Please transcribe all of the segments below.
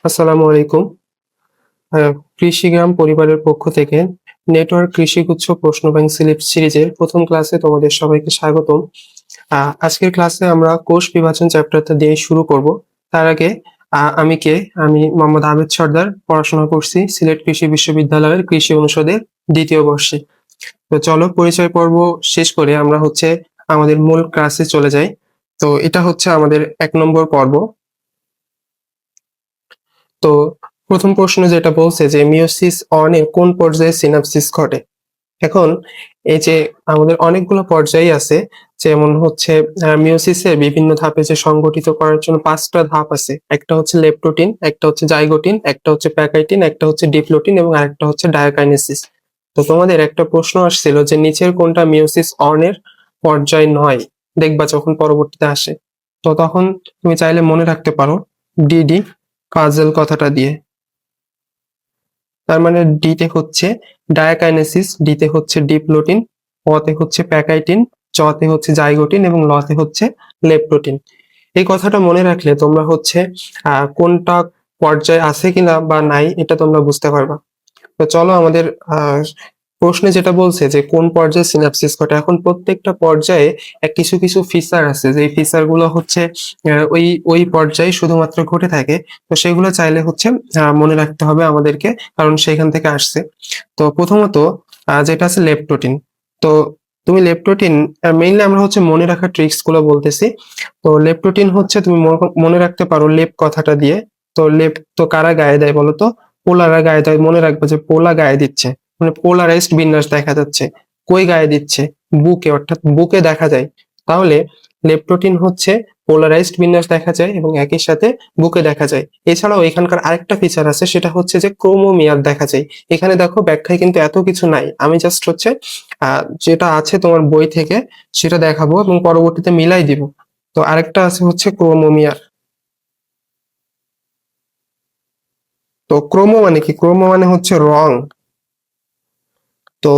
আসসালামু আলাইকুম। কৃষিগ্রাম পরিবারের পক্ষ থেকে নেটওয়ার্ক কৃষিগুচ্ছ প্রশ্ন ব্যাংক সিরিজের প্রথম ক্লাসে তোমাদের সবাইকে স্বাগতম। আজকের ক্লাসে আমরা কোষ বিভাজন চ্যাপ্টারটা দিয়ে শুরু করব। তার আগে আমি মোহাম্মদ আবেদ সর্দার, পড়াশোনা করছি সিলেট কৃষি বিশ্ববিদ্যালয়ের কৃষি অনুষদের দ্বিতীয় বর্ষে। তো চলো পরিচয় পর্ব শেষ করে আমরা আমাদের মূল ক্লাসে চলে যাই। তো এটা হচ্ছে আমাদের 1 নম্বর পর্ব। তো প্রথম প্রশ্ন যেটা বলছে যে মিয়োসিস অনে কোন পর্যায়ে সিনাপসিস ঘটে। এখন এই যে আমাদের অনেকগুলো পর্যায় আছে, যেমন হচ্ছে মিয়োসিসে বিভিন্ন ধাপে যে সংগঠিত করার জন্য 5টা ধাপ আছে। একটা হচ্ছে লেপ্টোটিন, একটা হচ্ছে জাইগোটিন, একটা হচ্ছে প্যাকাইটিন, একটা হচ্ছে ডিপ্লোটিন এবং আরেকটা হচ্ছে ডায়াকাইনেসিস। তো তোমাদের একটা প্রশ্ন আসছিল যে নিচের কোনটা মিয়োসিস অনের পর্যায় নয়, দেখবা যখন পরবর্তীতে আসে। তো তখন তুমি চাইলে মনে রাখতে পারো ডিডি পাজল কথাটা দিয়ে। তার মানে ডিতে হচ্ছে ডায়াকাইনেসিস, ডিতে হচ্ছে ডিপ্লোটিন, অতে হচ্ছে প্যাকাইটিন, চতে হচ্ছে জাইগোটিন এবং লতে হচ্ছে লেপ্টোটিন। এই কথাটা মনে রাখলে তোমরা কোনটা পর্যায়ে আছে কিনা বা নাই এটা তোমরা বুঝতে পারবা। তো চলো আমাদের প্রশ্নে যেটা বলছে যে কোন পর্যায়ে সিনাপসিস ঘটে। এখন প্রত্যেকটা পর্যায়ে কিছু কিছু ফিচার আছে, যে ফিচার গুলো ওই ওই পর্যায়ে শুধুমাত্র ঘটে থাকে। তো সেগুলো চাইলে মনে রাখতে হবে আমাদেরকে, কারণ সেখান থেকে আসছে। তো প্রথমত যেটা আছে লেপ্টোটিন। তো তুমি লেপ্টোটিন মেইনলি আমরা মনে রাখার ট্রিক্স গুলো বলতেছি। তো লেপ্টোটিন তুমি মনে রাখতে পারো লেপ কথাটা দিয়ে। তো লেপ তো কারা গায়ে দেয় বলো তো? পোলারা গায়ে দেয়। মনে রাখবে যে পোলা গায়ে দিচ্ছে, মানে পোলারাইজড বিন্যাস দেখা যাচ্ছে। কই গায়ে দিচ্ছে? বুকে, অর্থাৎ বুকে দেখা যায়। তাহলে লেপ্টোটিন পোলারাইজড বিন্যাস দেখা যায় এবং একই সাথে বুকে দেখা যায়। এছাড়াও এখানকার আরেকটা ফিচার আছে, সেটা হচ্ছে যে ক্রোমোমিয়ার দেখা যায়। এখানে দেখো ব্যাখ্যায় কিন্তু এত কিছু নাই, আমি জাস্ট যেটা আছে তোমার বই থেকে সেটা দেখাবো এবং পরবর্তীতে মিলাই দিব। তো আরেকটা আছে ক্রোমোমিয়ার। তো ক্রোমো মানে কি? ক্রোমো মানে হচ্ছে রং। তো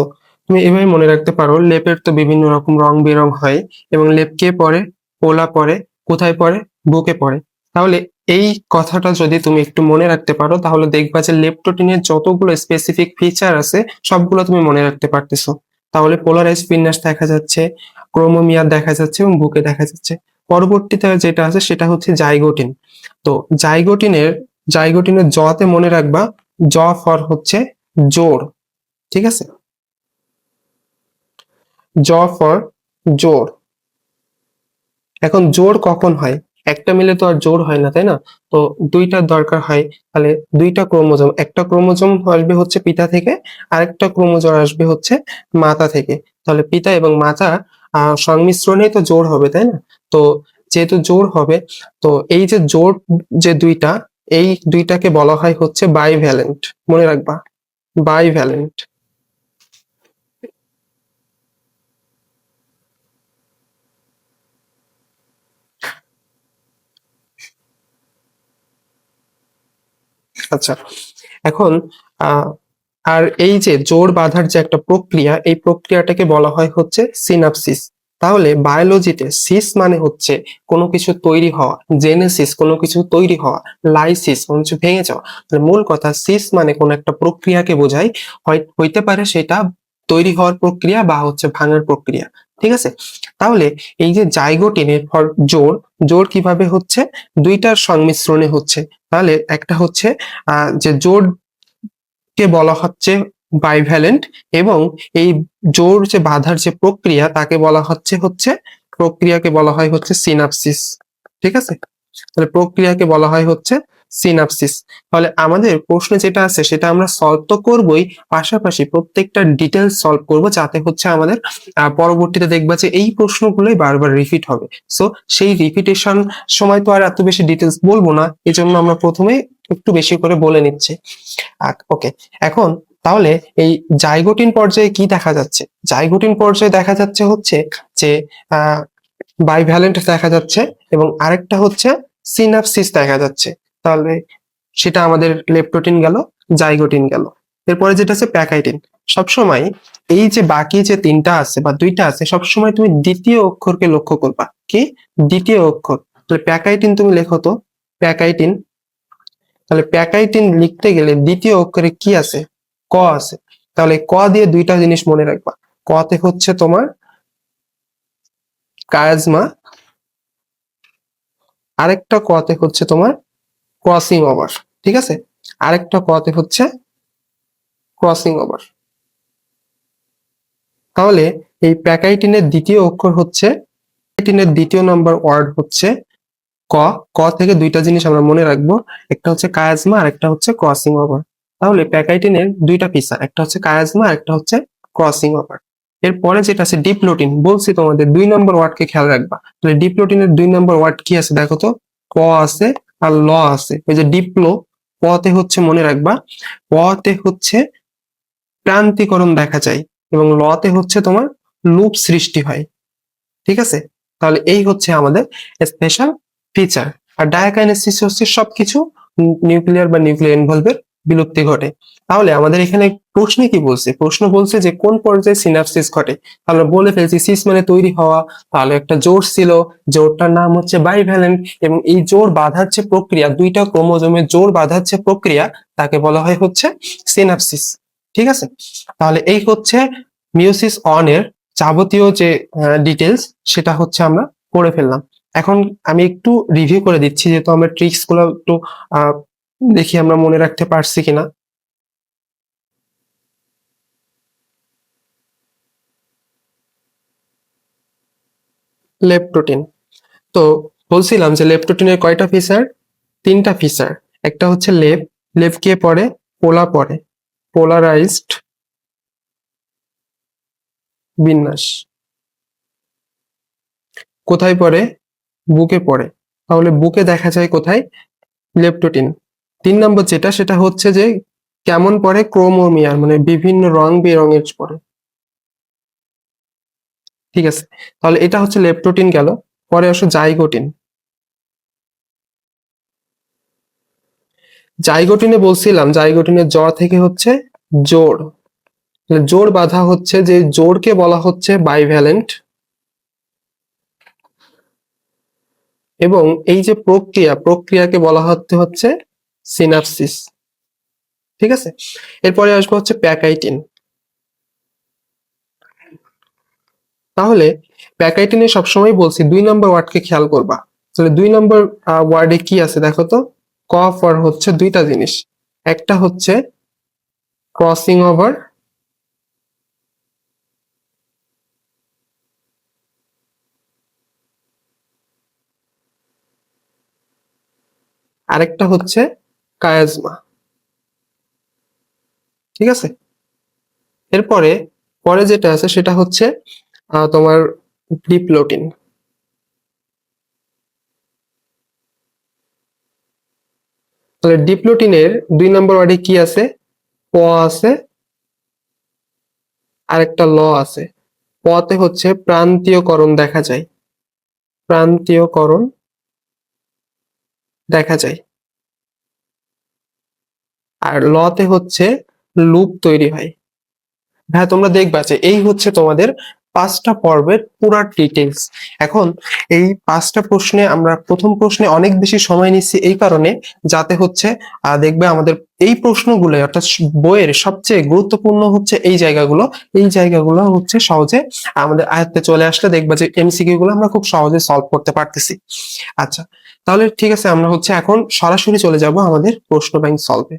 তুমি এভাবে মনে রাখতে পারো, লেপের তো বিভিন্ন রকম রং বেরং হয় এবং লেপ কে পরে? পোলা পরে। কোথায় পরে? বুকে পরে। তাহলে এই কথাটা যদি তুমি একটু মনে রাখতে পারো, তাহলে দেখবা যে লেপ্টোটিনের যতগুলো স্পেসিফিক ফিচার আছে সবগুলো তুমি মনে রাখতে পারতেছো। তাহলে পোলারাইজ বিন্যাস দেখা যাচ্ছে, ক্রোমোমিয়ার দেখা যাচ্ছে এবং বুকে দেখা যাচ্ছে। পরবর্তীতে যেটা আছে সেটা হচ্ছে জাইগোটিন। তো জাইগোটিনের জাইগোটিনের জতে মনে রাখবা জ ফর হচ্ছে জোড়। ঠিক আছে? জ ফর জোড়। এখন জোড় কখন হয়? একটা মিলে তো আর জোড় হয় না, তাই না? তো দুইটার দরকার হয়। তাহলে দুইটা ক্রোমোজোম, একটা ক্রোমোজোম আসবে পিতা থেকে, আরেকটা ক্রোমোজোম আসবে মাতা থেকে। তাহলে পিতা এবং মাতা সংমিশ্রণেই তো জোড় হবে, তাই না? তো যেহেতু জোড় হবে, তো এই যে জোড় যে দুইটা, এই দুইটাকে বলা হয় বাইভ্যালেন্ট। মনে রাখবা, বাইভ্যালেন্ট। আচ্ছা, এখন আহ আর এই যে জোড় বাঁধার যে একটা প্রক্রিয়া, এই প্রক্রিয়াটাকে বলা হয় সিনাপসিস। তাহলে বায়োলজিতে সিস মানে কোনো কিছু তৈরি হওয়া, জেনেসিস কোনো কিছু তৈরি হওয়া, লাইসিস কোনো কিছু ভেঙে যাওয়া। তাহলে মূল কথা সিস মানে কোনো একটা প্রক্রিয়াকে বোঝায়। হইতে পারে সেটা তৈরি হওয়ার প্রক্রিয়া বা ভাঙার প্রক্রিয়া। ঠিক আছে? তাহলে এই যে জাইগোটিনের ফর জোড়, জোড় কিভাবে হচ্ছে? দুইটার সংমিশ্রণে হচ্ছে। তাহলে একটা যে জোড় কে বলা বাইভ্যালেন্ট, এবং এই জোড় যে বাঁধার যে প্রক্রিয়া তাকে বলা প্রক্রিয়াকে বলা হয় সিনাপসিস। ঠিক আছে? তাহলে প্রক্রিয়াকে বলা হয় সিনাপসিস। তাহলে আমাদের প্রশ্নে যেটা আছে সেটা আমরা সলভ তো করবোই, পাশাপাশি প্রত্যেকটা ডিটেলস সলভ করব, যাতে আমাদের পরবর্তীতে দেখবা যে এই প্রশ্নগুলোই বারবার রিপিট হবে। সো সেই রিপিটেশন সময় তো আর এত বেশি ডিটেলস বলবো না, এজন্য আমরা প্রথমে একটু বেশি করে বলে নিচ্ছি। ওকে, এখন তাহলে এই জাইগোটিন পর্যায়ে কি দেখা যাচ্ছে? জাইগোটিন পর্যায়ে দেখা যাচ্ছে যে আহ বাইভ্যালেন্ট দেখা যাচ্ছে এবং আরেকটা সিনাপসিস দেখা যাচ্ছে। তাহলে সেটা আমাদের লেপ্টোটিন গেল, জাইগোটিন গেল। এরপরে যেটা আছে প্যাকাইটিন। সবসময় এই যে বাকি যে তিনটা আছে বা দুইটা আছে, সবসময় তুমি দ্বিতীয় অক্ষরকে লক্ষ্য করবা। কি? দ্বিতীয় অক্ষর। তাহলে প্যাকাইটিন তুমি লেখো তো, প্যাকাইটিন। তাহলে প্যাকাইটিন লিখতে গেলে দ্বিতীয় অক্ষরে কি আছে? ক আছে। তাহলে ক দিয়ে দুইটা জিনিস মনে রাখবা। কতে হচ্ছে তোমার কায়াজমা, আরেকটা কতে হচ্ছে তোমার ক্রসিং ওভার। ঠিক আছে, আরেকটা কতে হচ্ছে ক্রসিং ওভার। তাহলে এই প্যাকাইটিনের দ্বিতীয় অক্ষর হচ্ছে, প্যাকাইটিনের দ্বিতীয় নাম্বার ওয়ার্ড হচ্ছে ক। ক থেকে দুইটা জিনিস আমরা মনে রাখবো, একটা হচ্ছে কায়াজমা আর একটা হচ্ছে ক্রসিং ওভার। তাহলে প্যাকাইটিনের দুইটা ফিচার, একটা হচ্ছে কায়াজমা আর একটা হচ্ছে ক্রসিং ওভার। এরপরে যেটা আছে ডিপ্লোটিন, বলছি তোমাদের 2 নম্বর ওয়ার্ডকে খেয়াল রাখবা। তাহলে ডিপ্লোটিনের 2 নম্বর ওয়ার্ড কি আছে দেখো তো, ক আছে আর ল আছে। ওই যে ডিপ্লো, পতে হচ্ছে মনে রাখবা, পতে হচ্ছে প্রান্তিকরণ দেখা যায় এবং লতে হচ্ছে তোমার লুপ সৃষ্টি হয়। ঠিক আছে, তাহলে এই হচ্ছে আমাদের স্পেশাল ফিচার। আর ডায়াকাইনেসিস হচ্ছে সবকিছু নিউক্লিয়ার বা নিউক্লিয়ার ইনভলভের বিলুপ্তি ঘটে। তাহলে আমাদের এখানে প্রশ্নে কি বলছে? প্রশ্ন বলছে যে কোন পর্যায়ে সিনাপসিস ঘটে। আমরা বলে ফেলছি সিস মানে তৈরি হওয়া। তাহলে একটা জোড় ছিল, জোড়টার নাম হচ্ছে বাইভ্যালেন্ট, এবং এই জোড় বাঁধার যে প্রক্রিয়া, দুইটা ক্রোমোজোমের জোড় বাঁধার যে প্রক্রিয়া, তাকে বলা হয় হচ্ছে সিনাপসিস। ঠিক আছে, তাহলে এই হচ্ছে মিওসিস অন এর যাবতীয় যে ডিটেলস, সেটা হচ্ছে আমরা করে ফেললাম। এখন আমি একটু রিভিউ করে দিচ্ছি, যেহেতু আমরা ট্রিক্স গুলো একটু আহ, দেখি আমরা মনে রাখতে পারছি কিনা। লেপটোটিন, তো বলছিলাম যে লেপটোটিনের কয়টা ফিচার? 3টা ফিচার। একটা হচ্ছে লেপ, লেপ কে পড়ে? পোলা পড়ে, পোলারাইজড বিন্যাস। কোথায় পড়ে? বুকে পড়ে। তাহলে বুকে দেখা যায় কোথায়? লেপটোটিন। 3 নম্বর যেটা, সেটা হচ্ছে যে কেমন পড়ে? ক্রোমোমিয়ার, মানে বিভিন্ন রং বেরঙের পড়ে। ঠিক আছে, তাহলে এটা হচ্ছে লেপটোটিন গেল। পরে আসো জাইগোটিন। জাইগোটিনে বলছিলাম, জাইগোটিনের জ থেকে হচ্ছে জোড়। জোড় বাঁধা হচ্ছে, যে জোড়কে বলা হচ্ছে বাইভ্যালেন্ট, এবং এই যে প্রক্রিয়া, প্রক্রিয়াকে বলা হচ্ছে সিনাপসিস। ঠিক আছে, এরপরে আসবো হচ্ছে প্যাকাইটিন। তাহলে প্যাকাইটিনে সবসময় বলছি 2 নম্বর ওয়ার্ডকে খেয়াল করবা। তাহলে 2 নম্বর ওয়ার্ডে কি আছে দেখো তো, ক ফর হচ্ছে দুইটা জিনিস, একটা হচ্ছে ক্রসিং ওভার, আরেকটা হচ্ছে কায়াজমা। ঠিক আছে, এরপরে পরে যেটা আছে সেটা হচ্ছে তোমার ডিপ্লোটিন। তাহলে ডিপ্লোটিনের 2 নম্বর ওয়ার্ডে কি আছে? প আছে, আরেকটা ল আছে। পতে হচ্ছে প্রান্তীয়করণ দেখা যায়, প্রান্তীয়করণ দেখা যায়, আর লতে হচ্ছে লুপ তৈরি হয়। হ্যাঁ, তোমরা দেখবা যে এই হচ্ছে তোমাদের 5টা পর্বের পুরা ডিটেলস। এখন এই 5টা প্রশ্নে আমরা প্রথম প্রশ্নে অনেক বেশি সময় নিচ্ছি এই কারণে, যাতে হচ্ছে দেখবে আমাদের এই প্রশ্নগুলো, অর্থাৎ বইয়ের সবচেয়ে গুরুত্বপূর্ণ হচ্ছে এই জায়গাগুলো, এই জায়গাগুলো হচ্ছে সহজে আমাদের আয়ত্তে চলে আসলে দেখবা যে এমসিকিউ গুলো আমরা খুব সহজে সলভ করতে পারতেছি। আচ্ছা, তাহলে ঠিক আছে, আমরা হচ্ছে এখন সরাসরি চলে যাব আমাদের প্রশ্ন ব্যাংক সলভে।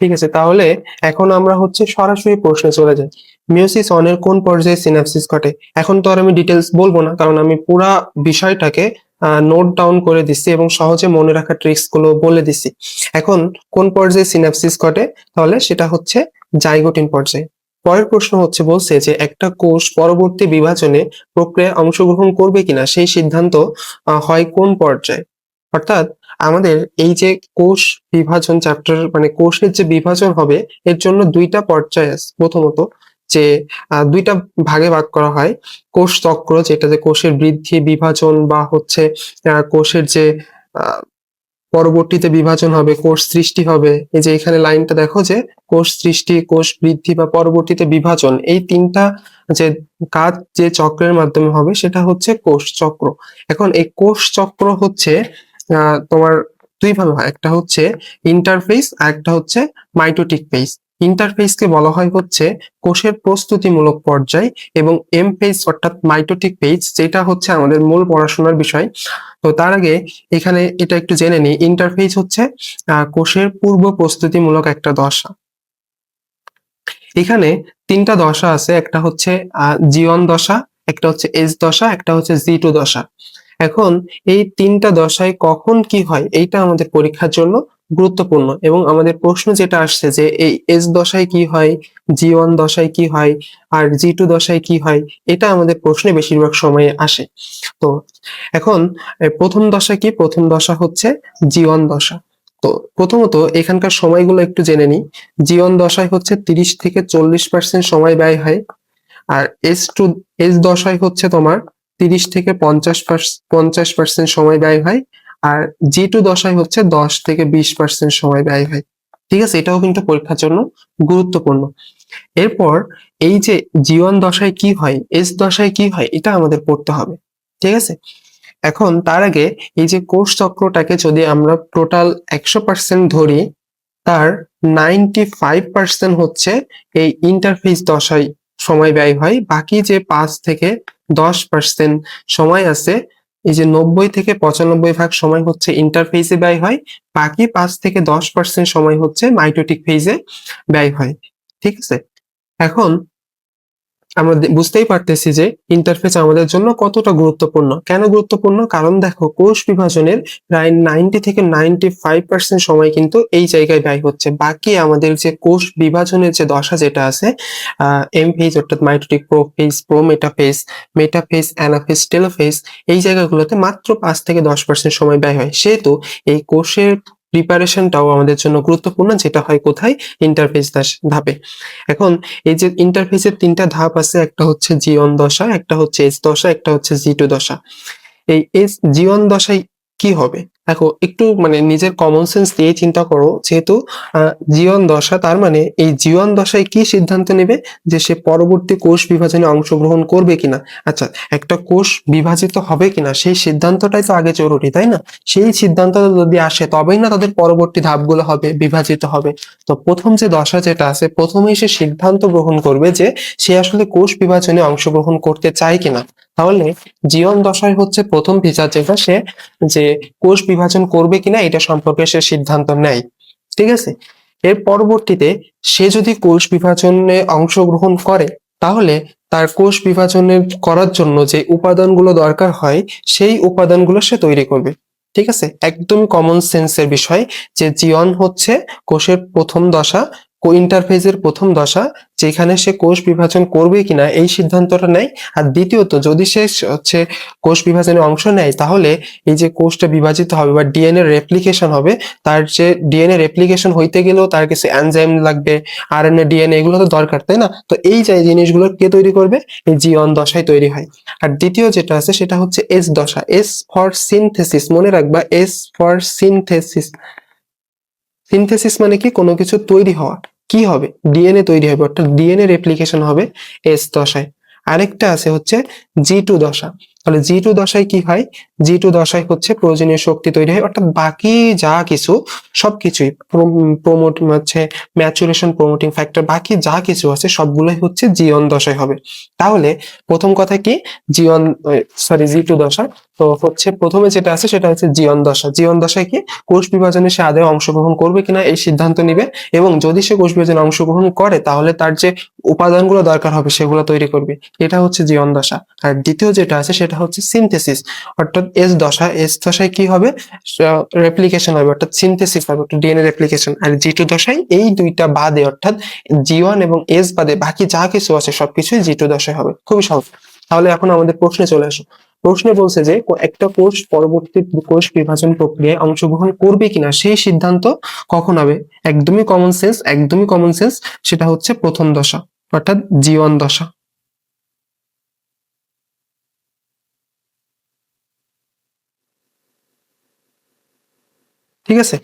ঠিক আছে, তাহলে এখন আমরা হচ্ছে সরাসরি প্রশ্নে চলে যাই। মিওসিস অনের কোন পর্যায়ে সিনাপসিস ঘটে? এখন তো আর আমি ডিটেলস বলবো না, কারণ আমি পুরা বিষয়টাকে নোট ডাউন করে দিচ্ছি এবং সহজে মনে রাখার ট্রিক্স গুলো বলে দিচ্ছি। এখন কোন পর্যায়ে সিনাপসিস ঘটে? তাহলে সেটা হচ্ছে জাইগোটিন পর্যায়ে। পরের প্রশ্ন হচ্ছে, বলছে যে একটা কোষ পরবর্তী বিভাজনে প্রক্রিয়ায় অংশগ্রহণ করবে কিনা সেই সিদ্ধান্ত হয় কোন পর্যায়ে? অর্থাৎ আমাদের এই যে কোষ বিভাজন চ্যাপ্টার, মানে কোষের যে বিভাজন হবে, এর জন্য 2টা পর্যায় আছে। প্রথমত যে 2টা ভাগে ভাগ করা হয়। কোষ চক্র, যেটাতে কোষের বৃদ্ধি, বিভাজন, বা হচ্ছে কোষের যে আহ, পরবর্তীতে বিভাজন হবে, কোষ সৃষ্টি হবে। এই যে এখানে লাইনটা দেখো, যে কোষ সৃষ্টি, কোষ বৃদ্ধি বা পরবর্তীতে বিভাজন, এই 3টা যে কাজ যে চক্রের মাধ্যমে হবে সেটা হচ্ছে কোষ চক্র। এখন এই কোষ চক্র হচ্ছে তোমার দুই ভাবে হয়, একটা হচ্ছে ইন্টারফেস আর একটা হচ্ছে মাইটোটিক ফেজ। ইন্টারফেসকে বলা হয় হচ্ছে কোষের প্রস্তুতিমূলক পর্যায়, এবং এম ফেজ অর্থাৎ মাইটোটিক ফেজ যেটা হচ্ছে আমাদের মূল পড়াশোনার বিষয়। তো তার আগে এখানে এটা একটু জেনে নিই, ইন্টারফেজ হচ্ছে কোষের পূর্ব প্রস্তুতিমূলক একটা দশা। এখানে তিনটা দশা আছে, একটা হচ্ছে জি1 দশা, একটা হচ্ছে এস দশা, একটা হচ্ছে জি2 দশা। এখন এই তিনটা দশায় কখন কি হয় এইটা আমাদের পরীক্ষার জন্য গুরুত্বপূর্ণ, এবং আমাদের প্রশ্ন যেটা আসছে যে এই এস দশায় কি হয়, জি1 দশায় কি হয়, আর জি2 দশায় কি হয়, এটা আমাদের প্রশ্নে বেশিরভাগ সময়ে আসে। তো এখন প্রথম দশা কি, প্রথম দশা হচ্ছে জি1 দশা। তো প্রথমত এখানকার সময়গুলো একটু জেনে নিই। জি1 দশায় হচ্ছে 30 থেকে 40% সময় ব্যয় হয়, আর এস দশায় হচ্ছে তোমার 30 থেকে 50% সময় ব্যয় হয়, আর জি2 দশায় হচ্ছে 10 থেকে 20% সময় ব্যয় হয়। ঠিক আছে, এটাও কিন্তু পরীক্ষার জন্য গুরুত্বপূর্ণ। এরপর এই যে জি1 দশায় কি হয়, এস দশায় কি হয়, এটা আমাদের পড়তে হবে। ঠিক আছে, এখন তার আগে এই যে কোষ চক্রটাকে যদি আমরা টোটাল 100% ধরি, তার 95% হচ্ছে এই ইন্টারফেস দশায় সময় ব্যয় হয়। বাকি যে 5 থেকে 10% সময় আছে, এই যে 90 থেকে 95 ভাগ সময় হচ্ছে ইন্টারফেসে ব্যয় হয়, বাকি 5 থেকে 10% সময় হচ্ছে মাইটোটিক ফেজে ব্যয় হয়। ঠিক আছে, এখন আমরা বুঝতেই পারতেছি যে ইন্টারফেস আমাদের জন্য কতটা গুরুত্বপূর্ণ। কেন গুরুত্বপূর্ণ? কারণ দেখো, কোষ বিভাজনের প্রায় 90 থেকে 95% সময় কিন্তু এই জায়গায় ব্যয় হচ্ছে। বাকি আমাদের যে কোষ বিভাজনের যে দশা যেটা আছে, এম ফেজ অর্থাৎ mitotic, prophase, prometaphase, metaphase, anaphase, telophase, এই জায়গাগুলোতে মাত্র 5 থেকে 10% সময় ব্যয় হয়। সেহেতু এই কোষের প্রিপারেশনটাও আমাদের জন্য গুরুত্বপূর্ণ, যেটা হয় কোথায়, ইন্টারফেজ ধাপে। এখন এই যে ইন্টারফেসের তিনটা ধাপ আছে, একটা হচ্ছে জি1 দশা, একটা হচ্ছে এস দশা, একটা হচ্ছে জি2 দশা। এই জি1 দশায় কি হবে? দেখো একটু মানে নিজের কমন সেন্স দিয়ে চিন্তা করো, যেহেতু জি1 দশা, তার মানে এই জি1 দশায় কি সিদ্ধান্ত নেবে যে সে পরবর্তী কোষ বিভাজনে অংশগ্রহণ করবে কিনা। আচ্ছা, একটা কোষ বিভাজিত হবে কিনা সেই সিদ্ধান্তটাই তো আগে জরুরি, তাই না? সেই সিদ্ধান্ত যদি আসে তবেই না তাদের পরবর্তী ধাপগুলো হবে, বিভাজিত হবে। তো প্রথম যে দশা যেটা আছে, প্রথমেই সে সিদ্ধান্ত গ্রহণ করবে যে সে আসলে কোষ বিভাজনে অংশগ্রহণ করতে চায় কিনা। তাহলে জি1 দশায় হচ্ছে প্রথম ফিচার যেটা, সে যে কোষ বিভাজন করবে কিনা এটা সম্পর্কে সে সিদ্ধান্ত নেয়। ঠিক আছে, এর পরবর্তীতে সে যদি কোষ বিভাজনে অংশগ্রহণ করে, তাহলে তার কোষ বিভাজনের করার জন্য যে উপাদানগুলো দরকার হয় সেই উপাদানগুলো সে তৈরি করবে। ঠিক আছে, একদমই কমন সেন্সের বিষয় যে জি1 হচ্ছে কোষের প্রথম দশা, ইন্টারফেজের প্রথম দশা, যেখানে সে কোষ বিভাজন করবে কিনা এই সিদ্ধান্তটা নেয়। আর দ্বিতীয়ত, যদি সে হচ্ছে কোষ বিভাজনে অংশ নেয়, তাহলে এই যে কোষটা বিভাজিত হবে বা ডিএনএ রেপ্লিকেশন হবে, তার যে ডিএনএ রেপ্লিকেশন হইতে গেলেও তার কিছু এনজাইম লাগবে, আরএনএ, ডিএনএ, এগুলো তো দরকার, তাই না? তো এই যে জিনিসগুলো কে তৈরি করবে, এই জি1 দশায় তৈরি হয়। আর দ্বিতীয় যেটা আছে সেটা হচ্ছে এস দশা, এস ফর সিনথেসিস, মনে রাখবা, এস ফর সিনথেসিস। সিনথেসিস মানে কি, কোনো কিছু তৈরি হওয়া। কি হবে, ডিএনএ তৈরি হবে, অর্থাৎ ডিএনএ রেপ্লিকেশন হবে এস দশায়। আরেকটা আছে হচ্ছে জি2 দশা। তাহলে জি2 দশায় কি হয়, জি2 দশায় হচ্ছে প্রয়োজনীয় শক্তি তৈরি হয়, অর্থাৎ বাকি যা কিছু সবকিছুই প্রমোট হচ্ছে ম্যাচুরেশন, প্রমোটিং ফ্যাক্টর, বাকি যা কিছু আছে সবগুলোই হচ্ছে জি1 দশায় হবে। তাহলে প্রথম কথা কি, জি1 জি2 দশা। তো হচ্ছে প্রথমে যেটা আছে সেটা হচ্ছে জি1 দশা। জি1 দশায় কি, কোষ বিভাজনে সে আদৌ অংশগ্রহণ করবে কিনা এই সিদ্ধান্ত নিবে, এবং যদি সে কোষ বিভাজনে অংশগ্রহণ করে তাহলে তার যে উপাদানগুলো দরকার হবে সেগুলো তৈরি করবে। এটা হচ্ছে জি1 দশা। আর দ্বিতীয় যেটা আছে সেটা হচ্ছে সিনথেসিস, অর্থাৎ এস দশা। এস দশায় কি হবে, রেপ্লিকেশন হবে, অর্থাৎ সিনথেসিস হবে, অর্থাৎ ডিএনএ রেপ্লিকেশন। আর জি2 দশায় এই দুইটা বাদে, অর্থাৎ জি1 এবং এস বাদে বাকি যা কিছু আছে সবকিছুই জি2 দশায় হবে। খুবই সহজ। তাহলে এখন আমাদের প্রশ্নে চলে আসো। প্রশ্নে বলছে যে একটা কোষ পরবর্তী কোষ বিভাজন প্রক্রিয়ায় অংশগ্রহণ করবে কিনা সেই সিদ্ধান্ত কখন হবে। একদমই কমন সেন্স, একদমই কমন সেন্স। সেটা হচ্ছে প্রথম দশা, অর্থাৎ জি1 দশা। ঠিক আছে,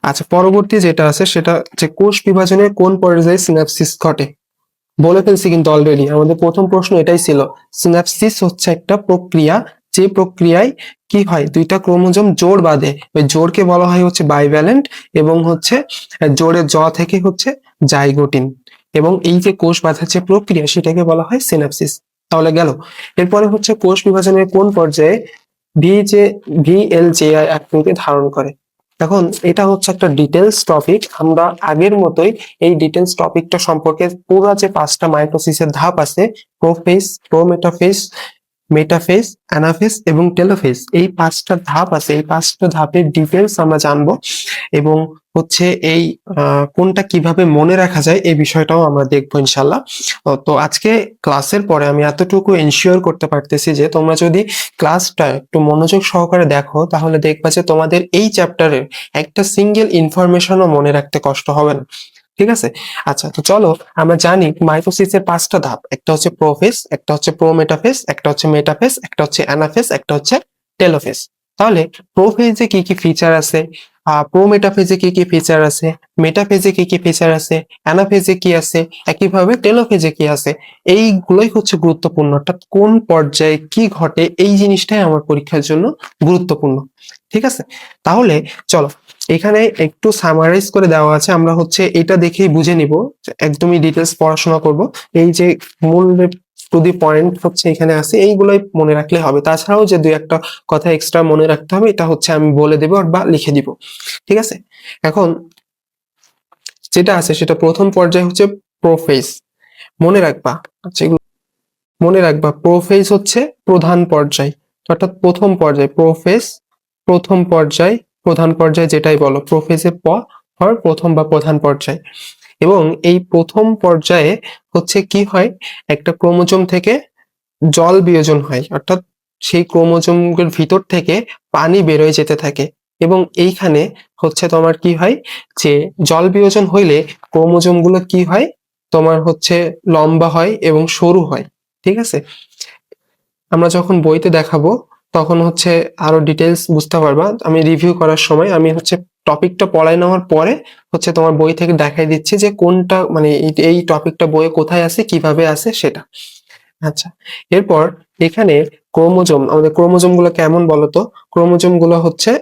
আচ্ছা, পরবর্তী যেটা আছে সেটা যে কোষ বিভাজনের কোন পর্যায়ে সিনাপসিস ঘটে। বলে ফেলছি কিন্তু অলরেডি, আমাদের প্রথম প্রশ্ন এটাই ছিল। সিনাপসিস হচ্ছে একটা প্রক্রিয়া যে প্রক্রিয়ায় কি হয়, দুইটা ক্রোমোজোম জোড় বাঁধে, ওই জোড়কে বলা হয় হচ্ছে বাইভ্যালেন্ট, এবং হচ্ছে জোড়ের জ থেকে হচ্ছে জাইগোটিন, এবং এই যে কোষ বাঁধার যে প্রক্রিয়া সেটাকে বলা হয় সিনাপসিস। তাহলে গেল। এরপরে হচ্ছে কোষ বিভাজনের কোন পর্যায়ে VLJI আকৃতি ধারণ করে। এখন এটা হচ্ছে একটা ডিটেলস টপিক, আমরা আগের মতোই এই ডিটেলস টপিকটা সম্পর্কে পুরো যে 5টা মাইটোসিসের ধাপ আছে, প্রোফেজ, প্রোমেটাফেজ, মেটাফেজ, অ্যানাফেজ এবং টেলোফেজ, এই 5টা ধাপ আছে, এই 5টা ধাপের ডিটেলস আমরা জানবো, এবং হচ্ছে এই কোনটা কিভাবে মনে রাখা যায় এই বিষয়টাও আমরা দেখবো ইনশাল্লাহ। তো আজকে ক্লাসের পরে আমি এতটুকু এনশিওর করতে পারতেছি যে তোমরা যদি ক্লাসটা একটু মনোযোগ সহকারে দেখো তাহলে দেখবা যে তোমাদের এই চ্যাপ্টারের একটা সিঙ্গেল ইনফরমেশনও মনে রাখতে কষ্ট হবে না। ঠিক আছে? আচ্ছা, তো চলো আমরা জানি মাইটোসিসের 5টা ধাপ, একটা হচ্ছে প্রোফেজ, একটা হচ্ছে প্রোমেটাফেজ, একটা হচ্ছে মেটাফেজ, একটা হচ্ছে অ্যানাফেজ, একটা হচ্ছে টেলোফেজ। তাহলে প্রোফেজে কি কি ফিচার আছে, প্রোমেটাফেজে কি কি ফিচার আছে, মেটাফেজে কি কি ফিচার আছে, অ্যানাফেজে কি আছে, একইভাবে টেলোফেজে কি আছে, এইগুলোই হচ্ছে গুরুত্বপূর্ণ। অর্থাৎ কোন পর্যায়ে কি ঘটে এই জিনিসটাই আমার পরীক্ষার জন্য গুরুত্বপূর্ণ। ঠিক আছে? তাহলে চলো এখানে একটু সামারাইজ করে দেওয়া আছে, আমরা হচ্ছে এটা দেখেই বুঝে নিব, একদমই ডিটেলস পড়াশোনা করব। এই যে মূল টু দি পয়েন্ট হচ্ছে এখানে আছে, এইগুলোই মনে রাখলে হবে। তাছাড়াও যে দুই একটা কথা এক্সট্রা মনে রাখতে হবে এটা হচ্ছে আমি বলে দেবো বা লিখে দিব। ঠিক আছে? এখন যেটা আছে সেটা প্রথম পর্যায়ে হচ্ছে প্রোফেজ। মনে রাখবা, আচ্ছা এগুলো মনে রাখবা, প্রোফেজ হচ্ছে প্রধান পর্যায়, অর্থাৎ প্রথম পর্যায়। প্রোফেজ প্রথম পর্যায়, প্রধান পর্যায় যেটাই বলো, প্রোফেজের পর প্রথম বা প্রধান পর্যায়। এবং এই প্রথম পর্যায়ে হচ্ছে কি হয়, একটা ক্রোমোজোম থেকে জল বিয়োজন হয়, অর্থাৎ সেই ক্রোমোজোমগুলোর ভিতর থেকে পানি বেরোয় যেতে থাকে। এবং এইখানে হচ্ছে তোমার কি হয়, যে জল বিয়োজন হইলে ক্রোমোজোমগুলো কি হয়, তোমার হচ্ছে লম্বা হয় এবং সরু হয়। ঠিক আছে? আমরা যখন বইতে দেখাবো তখন হচ্ছে আরো ডিটেলস বুঝতে পারবা। আমি রিভিউ করার সময় আমি হচ্ছে টপিকটা পড়ায় নেওয়ার পরে হচ্ছে তোমার বই থেকে দেখাই দিচ্ছি যে কোনটা মানে এই টপিকটা বইয়ে কোথায় আছে, কিভাবে আছে সেটা। আচ্ছা, এরপর এখানে ক্রোমোজোম, আমাদের ক্রোমোজোম গুলো কেমন বলতো, ক্রোমোজোম গুলো হচ্ছে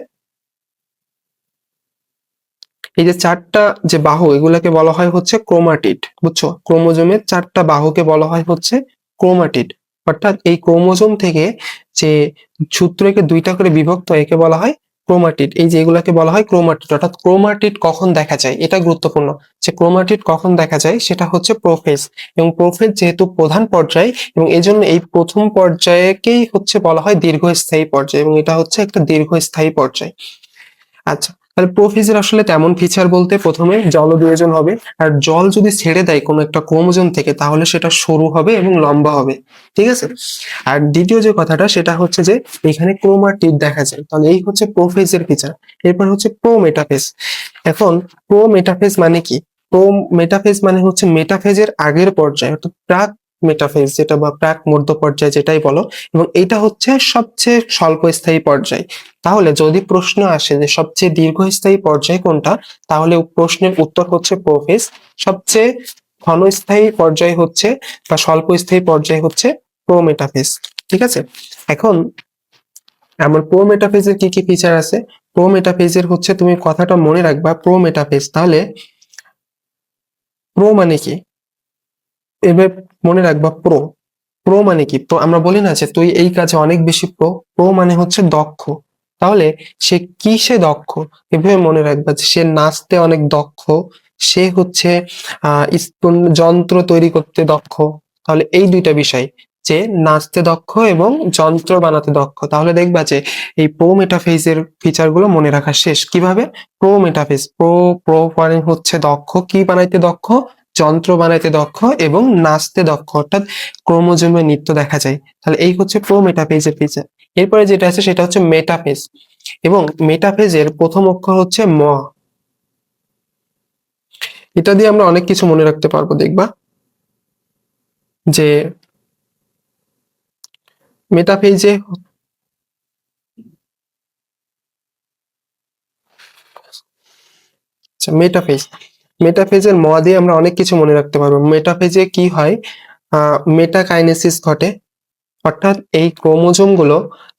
এই যে 4টা যে বাহু এগুলাকে বলা হয় হচ্ছে ক্রোমাটিড। বুঝছো? ক্রোমোজোমের 4টা বাহুকে বলা হয় হচ্ছে ক্রোমাটিড। অর্থাৎ এই ক্রোমোজোম থেকে যে সূত্রকে 2টা করে বিভক্ত একে বলা হয় ক্রোমাটিড। এই যে এগুলাকে বলা হয় ক্রোমাটিড। অর্থাৎ ক্রোমাটিড কখন দেখা যায় এটা গুরুত্বপূর্ণ, যে ক্রোমাটিড কখন দেখা যায় সেটা হচ্ছে প্রোফেজ। এবং প্রোফেজ যেহেতু প্রধান পর্যায় এবং এজন্য এই প্রথম পর্যায়কেই হচ্ছে বলা হয় দীর্ঘস্থায়ী পর্যায়, এবং এটা হচ্ছে একটা দীর্ঘস্থায়ী পর্যায়। আচ্ছা, তাহলে প্রোফেজের আসলে তেমন ফিচার বলতে প্রথমে জল বিয়োজন হবে, আর জল যদি ছেড়ে দেয় কোনো একটা ক্রোমোজোম থেকে তাহলে সেটা সরু হবে এবং লম্বা হবে। ঠিক আছে? আর দ্বিতীয় যে কথাটা সেটা হচ্ছে যে এখানে ক্রোমাটিড দেখা যায়, তাহলে এই হচ্ছে প্রোফেজের ফিচার। এরপর হচ্ছে প্রোমেটাফেজ। এখন প্রোমেটাফেজ মানে কি? প্রোমেটাফেজ মানে হচ্ছে মেটাফেজের আগের পর্যায়, অর্থাৎ প্রাক মেটাফেজ যেটা বা প্রাক মধ্য পর্যায় যেটাই বলো, এবং এটা হচ্ছে সবচেয়ে স্বল্পস্থায়ী পর্যায়। তাহলে যদি প্রশ্ন আসে যে সবচেয়ে দীর্ঘস্থায়ী পর্যায় কোনটা, তাহলে প্রশ্নের উত্তর হচ্ছে প্রোফেজ। সবচেয়ে ক্ষণস্থায়ী পর্যায় হচ্ছে বা স্বল্পস্থায়ী পর্যায় হচ্ছে প্রোমেটাফেজ। ঠিক আছে? এখন আমার প্রোমেটাফেজের কি কি ফিচার আছে, প্রোমেটাফেজের হচ্ছে তুমি কথাটা মনে রাখবা, প্রোমেটাফেজ। তাহলে প্রো মানে কি, এবার মনে রাখবা প্রো। প্রো মানে কি? প্রো আমরা বলি না যে তুই এই কাজে অনেক বেশি প্রো। প্রো মানে হচ্ছে দক্ষ। তাহলে সে কিসে দক্ষ? এভাবে মনে রাখবা যে সে নাচতে অনেক দক্ষ, সে হচ্ছে যন্ত্র তৈরি করতে দক্ষ। তাহলে এই দুইটা বিষয়, যে নাচতে দক্ষ এবং যন্ত্র বানাতে দক্ষ। তাহলে দেখবা যে এই প্রো মেটাফেজের ফিচার গুলো মনে রাখা শেষ। কিভাবে? প্রো মেটাফেজ, প্রো প্রো মানে হচ্ছে দক্ষ, কি বানাইতে দক্ষ, যন্ত্র বানাইতে দক্ষ এবং নাচতে দক্ষ, অর্থাৎ ক্রোমোজোমে নৃত্য দেখা যায়। তাহলে এই হচ্ছে প্রো মেটাফেজের ফিচার। এরপরে যেটা আছে সেটা হচ্ছে মেটাফেজ, এবং মেটাফেজের প্রথম অক্ষর হচ্ছে ম। এটা দিয়ে আমরা অনেক কিছু মনে রাখতে পারবো, দেখবা যে মেটাফেজে মেটাফেজ, মেটাফেজের ম দিয়ে আমরা অনেক কিছু মনে রাখতে পারবো। মেটাফেজে কি হয়, মেটাকাইনেসিস ঘটে, অর্থাৎ এই ক্রোমোজোম গুলো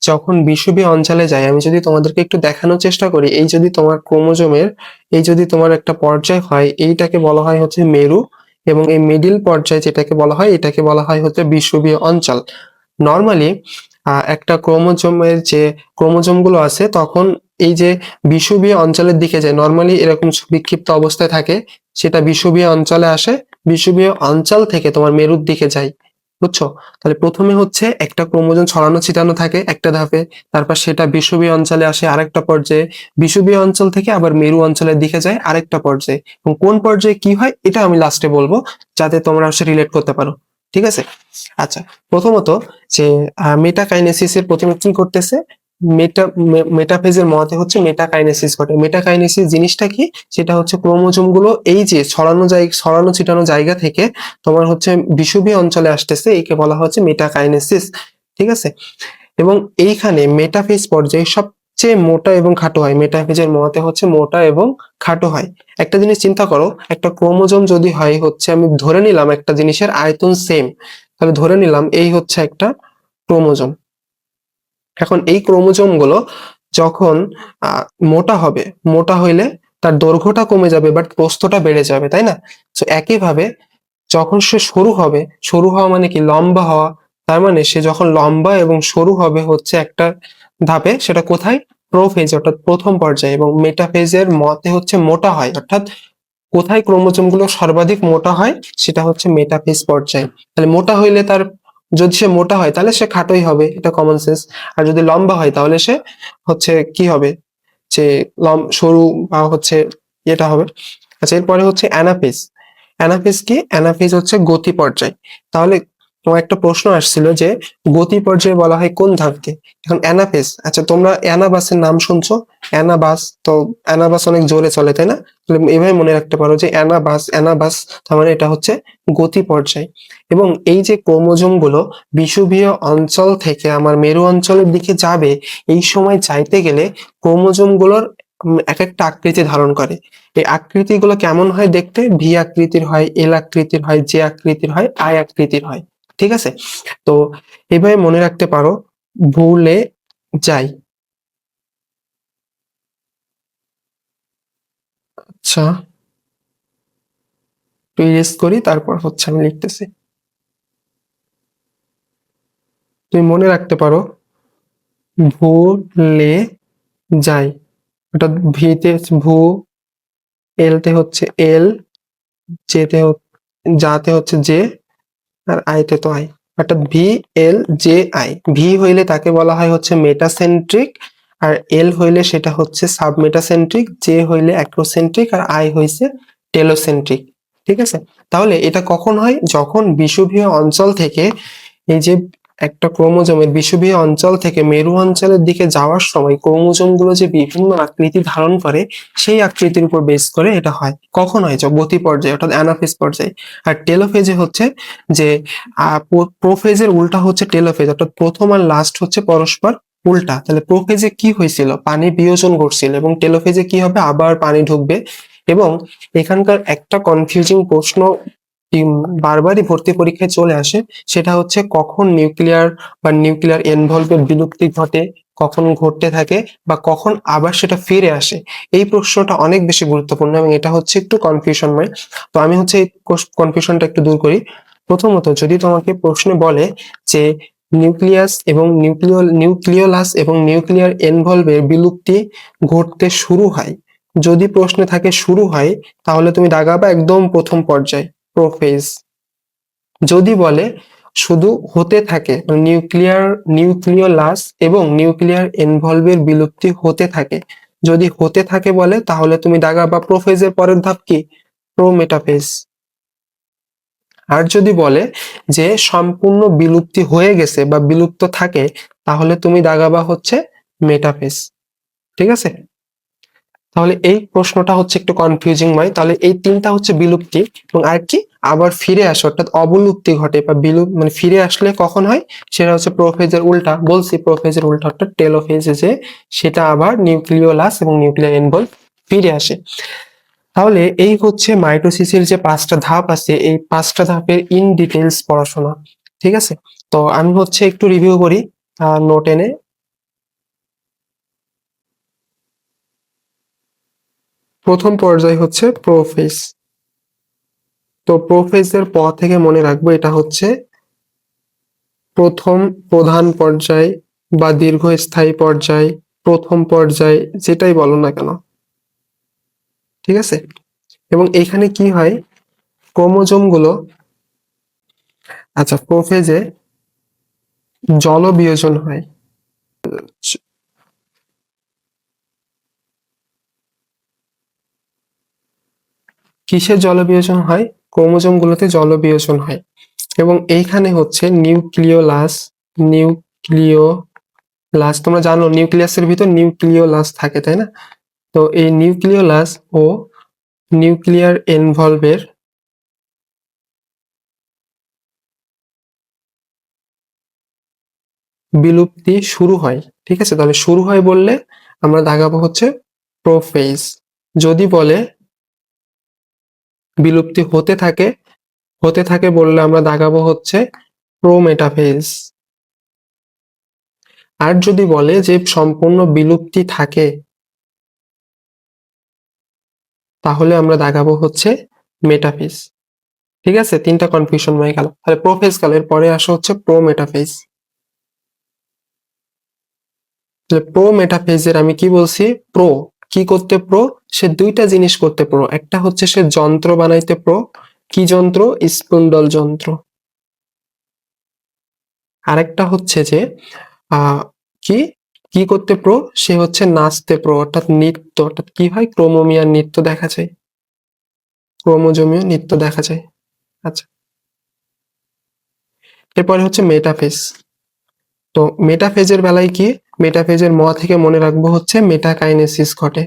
যখন বিষুবীয় অঞ্চলে যায়, আমি যদি তোমাদেরকে একটু দেখানোর চেষ্টা করি, এই যদি তোমার ক্রোমোজোমের এই যদি তোমার একটা পর্যায় হয়, এইটাকে বলা হয় হচ্ছে মেরু, এবং এই মিডিল পর্যায় যেটাকে বলা হয় এটাকে বলা হয় হচ্ছে বিষুবীয় অঞ্চল। নর্মালি একটা ক্রোমোজোমের যে ক্রোমোজোম গুলো আছে তখন এই যে বিষুবীয় অঞ্চলের দিকে যায়, নর্মালি এরকম বিক্ষিপ্ত অবস্থায় থাকে, সেটা বিষুবীয় অঞ্চলে আসে, বিষুবীয় অঞ্চল থেকে তোমার মেরুর দিকে যায়। বুঝছো? তাহলে প্রথমে হচ্ছে একটা ক্রোমোজোম ছড়ানো ছিটানো থাকে একটা ধাপে, তারপর সেটা বিষুবীয় অঞ্চলে আসে আরেকটা পর্যায়ে, বিষুবীয় অঞ্চল থেকে আবার মেরু অঞ্চলের দিকে যায় আরেকটা পর্যায়ে, এবং কোন পর্যায়ে কি হয় এটা আমি লাস্টে বলবো, যাতে তোমরা রিলেট করতে পারো। ঠিক আছে? আচ্ছা, প্রথমত যে মেটাকাইনেসিসের প্রথমে কি করতেছে, মেটাফেজের মতে হচ্ছে মেটাকাইনেসিস ঘটে। মেটাকাইনেসিস জিনিসটা কি? সেটা হচ্ছে ক্রোমোজোম গুলো এই যে ছড়ানো ছিটানো জায়গা থেকে তোমার হচ্ছে বিষুবীয় অঞ্চলে আসতেছে, একে বলা হচ্ছে মেটাকাইনেসিস। ঠিক আছে? এবং এইখানে মেটাফেজ পর্যায়ে সবচেয়ে মোটা এবং খাটো হয়, মেটাফেজের মতে হচ্ছে মোটা এবং খাটো হয়। একটা জিনিস চিন্তা করো, একটা ক্রোমোজোম যদি হয় হচ্ছে, আমি ধরে নিলাম একটা জিনিসের আয়তন সেম, তাহলে ধরে নিলাম এই হচ্ছে একটা ক্রোমোজোম। এখন এই ক্রোমোজোম গুলো যখন মোটা হবে, মোটা হইলে তার দৈর্ঘ্যটা কমে যাবে বাট প্রস্থটা বেড়ে যাবে, তাই না? তো একইভাবে যখন সে সরু হবে, সরু হওয়া মানে কি? লম্বা হওয়া। তার মানে সে যখন লম্বা এবং সরু হবে হচ্ছে একটা ধাপে, সেটা কোথায়? প্রোফেজ অর্থাৎ প্রথম পর্যায়ে। এবং মেটাফেজের মতে হচ্ছে মোটা হয়, অর্থাৎ কোথায় ক্রোমোজোম গুলো সর্বাধিক মোটা হয় সেটা হচ্ছে মেটাফেজ পর্যায়ে। তাহলে মোটা হইলে তার, যদি সে মোটা হয় তাহলে সে খাটোই হবে, এটা কমন সেন্স। আর যদি লম্বা হয় তাহলে সে হচ্ছে কি হবে, যে সরু বা হচ্ছে এটা হবে। আচ্ছা, এরপরে হচ্ছে অ্যানাফেজ। অ্যানাফেজ কি? অ্যানাফেজ হচ্ছে গতি পর্যায়। তাহলে তোমার একটা প্রশ্ন আসছিল যে গতি পর্যায়ে বলা হয় কোন ধাপকে? এখন অ্যানাফেজ, আচ্ছা তোমরা অ্যানাবাসের নাম শুনছো? অ্যানাবাস তো, অ্যানাবাস অনেক জোরে চলে তাই না? তাহলে এভাবে মনে রাখতে পারো যে অ্যানাবাস, অ্যানাবাস তার মানে এটা হচ্ছে গতি পর্যায়। এবং এই যে ক্রোমোজোম গুলো বিষুবীয় অঞ্চল থেকে আমার মেরু অঞ্চলের দিকে যাবে, এই সময় যাইতে গেলে ক্রোমোজোম গুলোর এক একটা আকৃতি ধারণ করে। এই আকৃতিগুলো কেমন হয় দেখতে? ভি আকৃতির হয়, এল আকৃতির হয়, জে আকৃতির হয়, আই আকৃতির হয়। ঠিক আছে? তো এভাবে মনে রাখতে পারো, ভুলে যাই। আচ্ছা, ইরেজ করি, তারপর হচ্ছে আমি লিখতেছি। তুমি মনে রাখতে পারো, ভুলে যাই। অর্থাৎ ভিতে ভু, এলতে হচ্ছে এল, জেতে যাতে হচ্ছে জে, আর আইতে তো আই। অর্থাৎ V L J I. V হইলে তাকে বলা হয় হচ্ছে মেটাসেন্ট্রিক, আর এল হইলে সেটা হচ্ছে সাবমেটাসেন্ট্রিক, জে হইলে অ্যাক্রোসেন্ট্রিক, আর আই হইছে টেলোসেন্ট্রিক। ঠিক আছে? তাহলে এটা কখন হয়? যখন বিষুবীয় অঞ্চল থেকে এই যে একটা ক্রোমোজোমের বিষুবীয় অঞ্চল থেকে মেরু অঞ্চলের দিকে যাওয়ার সময় ক্রোমোজোম গুলো যে বিভিন্ন আকৃতি ধারণ করে, সেই আকৃতির উপর বেস করে এটা হয়। কখন হয়? গতি পর্যায়ে অর্থাৎ অ্যানাফেজ পর্যায়ে। আর টেলোফেজে হচ্ছে যে প্রোফেজের উল্টা হচ্ছে টেলোফেজ, অর্থাৎ প্রথম আর লাস্ট হচ্ছে পরস্পর উল্টা। তাহলে প্রোফেজে কি হয়েছিল? পানি বিয়োজন ঘটছিল, এবং টেলোফেজে কি হবে? আবার পানি ঢুকবে। এবং এখানকার একটা কনফিউজিং প্রশ্ন বারবারই ভর্তি পরীক্ষায় চলে আসে, সেটা হচ্ছে কখন নিউক্লিয়ার বা নিউক্লিয়ার এনভলভের বিলুপ্তি ঘটে, কখন ঘটতে থাকে, বা কখন আবার সেটা ফিরে আসে। এই প্রশ্নটা অনেক বেশি গুরুত্বপূর্ণ এবং এটা হচ্ছে একটু কনফিউশনময়। তো আমি হচ্ছে এই কনফিউশনটা একটু দূর করি। প্রথমত, যদি তোমাকে প্রশ্নে বলে যে নিউক্লিয়াস এবং নিউক্লিওলাস এবং নিউক্লিয়ার এনভলভের বিলুপ্তি ঘটতে শুরু হয়, যদি প্রশ্নে থাকে শুরু হয়, তাহলে তুমি দাগাবা একদম প্রথম পর্যায়ে, প্রোফেজ। যদি বলে শুধু হতে থাকে, নিউক্লিওলাস এবং নিউক্লিয়ার এনভলভের বিলুপ্তি হতে থাকে, যদি হতে থাকে বলে, তাহলে তুমি দাগাবা প্রোফেজের পরের ধাপ কি? প্রোমেটাফেজ। আর যদি বলে যে সম্পূর্ণ বিলুপ্তি হয়ে গেছে বা বিলুপ্ত থাকে, তাহলে তুমি দাগাবা হচ্ছে মেটাফেজ। ঠিক আছে? তাহলে এই প্রশ্নটা হচ্ছে একটু কনফিউজিংময়। তাহলে এই তিনটা হচ্ছে বিলুপ্তি, এবং আর কি আবার ফিরে আসে অর্থাৎ অবলুপ্তি ঘটে বা মানে ফিরে আসলে কখন হয়, সেটা হচ্ছে প্রোফেজের উল্টা। বলছি প্রোফেজের উল্টা অর্থাৎ টেলোফেজে, যে সেটা আবার নিউক্লিওলাস এবং নিউক্লিয়ার এনভলভ ফিরে আসে। তাহলে এই হচ্ছে মাইটোসিসের যে 5টা ধাপ আছে, এই 5টা ধাপের ইন ডিটেলস পড়াশোনা। ঠিক আছে? তো আমি হচ্ছে একটু রিভিউ করি নোট এনে। প্রথম পর্যায় হচ্ছে প্রোফেজ। তো প্রোফেজের প থেকে মনে রাখবো এটা হচ্ছে প্রথম প্রধান পর্যায় বা দীর্ঘস্থায়ী পর্যায়, প্রথম পর্যায়, যেটাই বলো না কেন, ঠিক আছে। এবং এখানে কি হয়, ক্রোমোজোম গুলো, আচ্ছা, প্রোফেজে জল বিয়োজন হয়। কিসের জল বিয়োজন হয়? ক্রোমোজোম গুলোতে জল বিয়োজন হয়। এবং এইখানে হচ্ছে নিউক্লিওলাস, নিউক্লিওলাস, তোমরা জানো নিউক্লিয়াসের ভিতর নিউক্লিওলাস থাকে, তাই না? তো এই নিউক্লিওলাস ও নিউক্লিয়ার এনভলভের বিলুপ্তি শুরু হয়, ঠিক আছে। তাহলে শুরু হয় বললে আমরা দাগাবো হচ্ছে প্রোফেজ। যদি বলে বিলুপ্তি হতে থাকে বললে আমরা দাগাবো হচ্ছে প্রোমেটাফেজ। আর যদি বলে যে সম্পূর্ণ বিলুপ্তি থাকে, তাহলে আমরা দাগাবো হচ্ছে মেটাফেজ। ঠিক আছে, তিনটা কনফিউশন হয়ে গেল। তাহলে প্রোফেজ গেল, এরপরে আসা হচ্ছে প্রোমেটাফেজ। প্রোমেটাফেজের আমি কি বলছি, প্রো কি করতে প্রো, সে দুইটা জিনিস করতে প্রো। একটা হচ্ছে সে যন্ত্র বানাইতে প্রো। কি যন্ত্র? স্পুন্ডল যন্ত্র। আরেকটা হচ্ছে যে আহ কি কি করতে প্রো, সে হচ্ছে নাচতে প্রো, অর্থাৎ নৃত্য, অর্থাৎ কি হয়, ক্রোমোমিয়ার নৃত্য দেখা যায়, ক্রোমোজোমীয় নৃত্য দেখা যায়। আচ্ছা, এরপরে হচ্ছে মেটাফেজ। তো মেটাফেজের বেলায় কি, মেটাফেজের ম থেকে মনে রাখবো হচ্ছে মেটাকাইনেসিস ঘটে।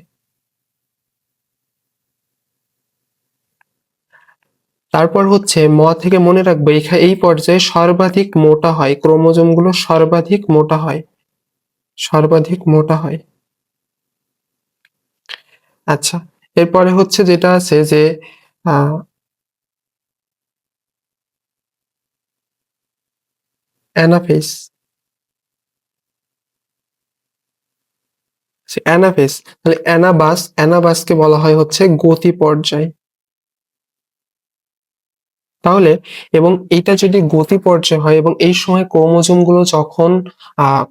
তারপর হচ্ছে ম থেকে মনে রাখবো এই পর্যায়ে সর্বাধিক মোটা হয়, ক্রোমোজোম গুলো সর্বাধিক মোটা হয়, সর্বাধিক মোটা হয়। আচ্ছা, এরপরে হচ্ছে যেটা আছে যে অ্যানাফেজ। অ্যানাফেজ, তাহলে অ্যানাবাসকে বলা হয় হচ্ছে গতি পর্যায়। তাহলে এবং এটা যদি গতি পর্যায় হয় এবং এই সময় ক্রোমোজোম গুলো যখন আহ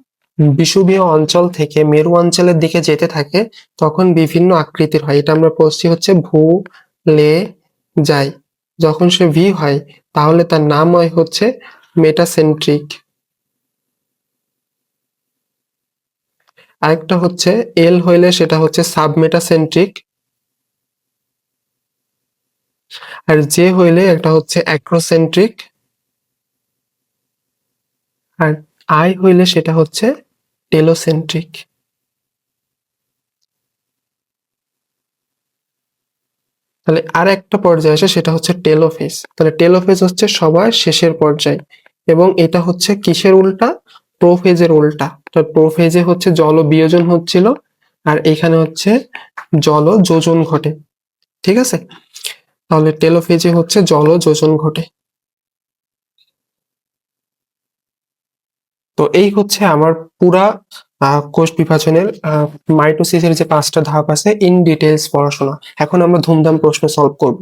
বিষুবীয় অঞ্চল থেকে মেরু অঞ্চলের দিকে যেতে থাকে, তখন বিভিন্ন আকৃতির হয়। এটা আমরা পড়ছি হচ্ছে ভূ লে যায়। যখন সে ভি হয়, তাহলে তার নাম হয় হচ্ছে মেটাসেন্ট্রিক। আরেকটা হচ্ছে এল হইলে সেটা হচ্ছে সাবমেটাসেন্ট্রিক। আর জে হইলে একটা হচ্ছে অ্যাক্রোসেন্ট্রিক। আর আই হইলে সেটা হচ্ছে টেলোসেন্ট্রিক। তাহলে আর একটা পর্যায়ে আসে, সেটা হচ্ছে টেলোফেজ। তাহলে টেলোফেজ হচ্ছে সবার শেষের পর্যায়, এবং এটা হচ্ছে কিসের উল্টা? প্রোফেজের উল্টা। তো প্রোফেজে হচ্ছে জল বিয়োজন হচ্ছিল, আর এখানে হচ্ছে জল যোজন ঘটে, ঠিক আছে। তাহলে টেলোফেজে হচ্ছে জল যোজন ঘটে। তো এই হচ্ছে আমার পুরা কোষ বিভাজনের মাইটোসিসের যে 5টা ধাপ আছে ইন ডিটেলস পড়াশোনা। এখন আমরা ধুমধাম প্রশ্ন সলভ করব।